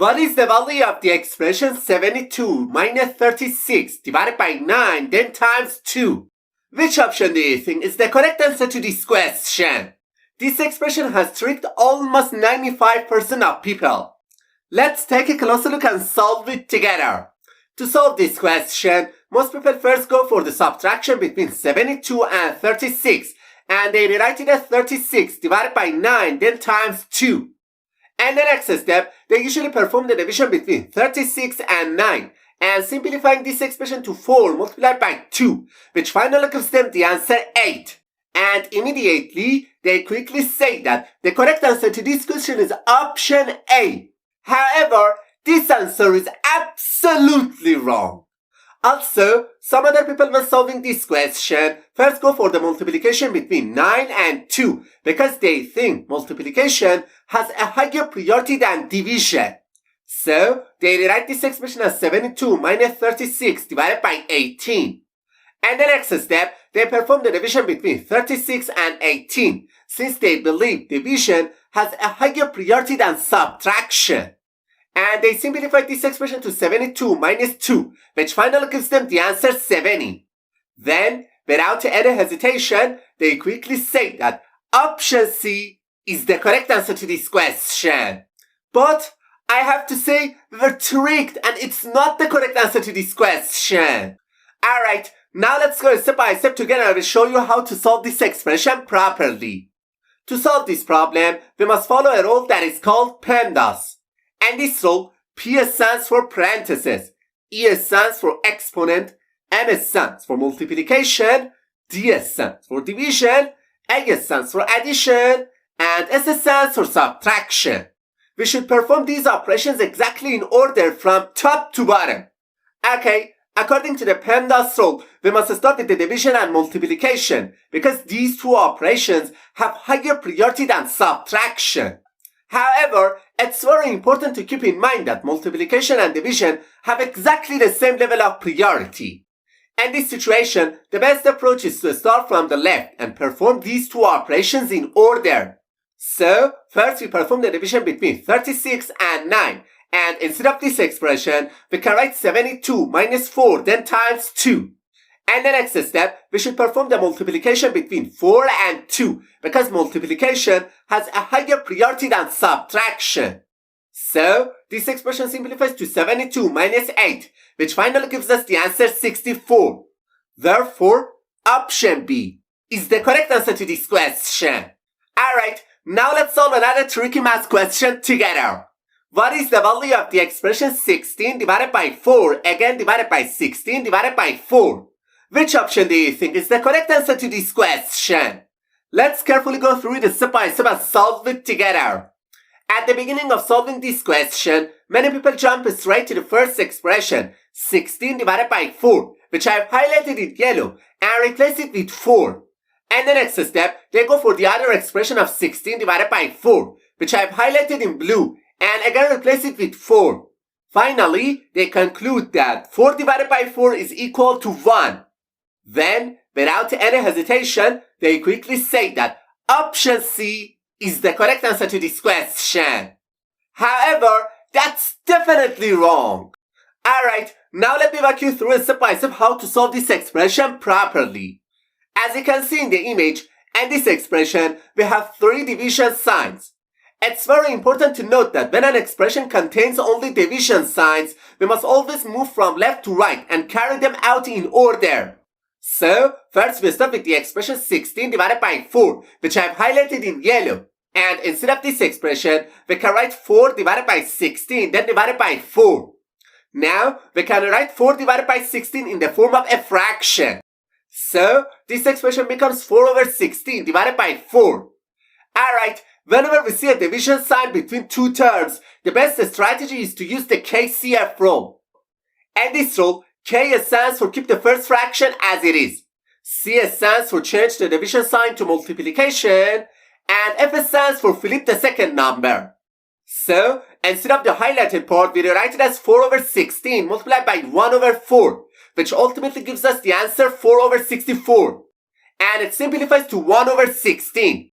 What is the value of the expression 72 minus 36 divided by 9 then times 2? Which option do you think is the correct answer to this question? This expression has tricked almost 95% of people. Let's take a closer look and solve it together. To solve this question, most people first go for the subtraction between 72 and 36, and they rewrite it as 36 divided by 9 then times 2. And the next step, they usually perform the division between 36 and 9 and simplifying this expression to 4 multiplied by 2, which finally gives them the answer 8. And immediately, they quickly say that the correct answer to this question is option A. However, this answer is absolutely wrong. Also, some other people when solving this question first go for the multiplication between 9 and 2 because they think multiplication has a higher priority than division. So, they rewrite this expression as 72 minus 36 divided by 18. And the next step, they perform the division between 36 and 18 since they believe division has a higher priority than subtraction. And they simplify this expression to 72 minus 2, which finally gives them the answer 70. Then, without any hesitation, they quickly say that option C is the correct answer to this question. But I have to say we were tricked and it's not the correct answer to this question. Alright, now let's go step by step together and I will show you how to solve this expression properly. To solve this problem, we must follow a rule that is called PEMDAS. And this rule, P stands for parentheses, E stands for exponent, M stands for multiplication, D stands for division, A stands for addition, and S stands for subtraction. We should perform these operations exactly in order from top to bottom. Okay, according to the PEMDAS rule, we must start with the division and multiplication because these two operations have higher priority than subtraction. However, it's very important to keep in mind that multiplication and division have exactly the same level of priority. In this situation, the best approach is to start from the left and perform these two operations in order. So, first we perform the division between 36 and 9, and instead of this expression, we can write 72 minus 4 then times 2. And the next step, we should perform the multiplication between 4 and 2 because multiplication has a higher priority than subtraction. So, this expression simplifies to 72 minus 8, which finally gives us the answer 64. Therefore, option B is the correct answer to this question. Alright, now let's solve another tricky math question together. What is the value of the expression 16 divided by 4 again divided by 16 divided by 4? Which option do you think is the correct answer to this question? Let's carefully go through it step by step and solve it together. At the beginning of solving this question, many people jump straight to the first expression, 16 divided by 4, which I have highlighted in yellow, and replace it with 4. And the next step, they go for the other expression of 16 divided by 4, which I have highlighted in blue, and again replace it with 4. Finally, they conclude that 4 divided by 4 is equal to 1. Then, without any hesitation, they quickly say that option C is the correct answer to this question. However, that's definitely wrong. Alright, now let me walk you through step by step how to solve this expression properly. As you can see in the image, in this expression, we have 3 division signs. It's very important to note that when an expression contains only division signs, we must always move from left to right and carry them out in order. So, first we start with the expression 16 divided by 4, which I have highlighted in yellow. And instead of this expression, we can write 4 divided by 16, then divided by 4. Now, we can write 4 divided by 16 in the form of a fraction. So, this expression becomes 4 over 16 divided by 4. Alright, whenever we see a division sign between two terms, the best strategy is to use the KCF rule. And this rule, K stands for keep the first fraction as it is. C stands for change the division sign to multiplication. And F stands for flip the second number. So, instead of the highlighted part, we rewrite it as 4 over 16 multiplied by 1 over 4, which ultimately gives us the answer 4 over 64. And it simplifies to 1 over 16.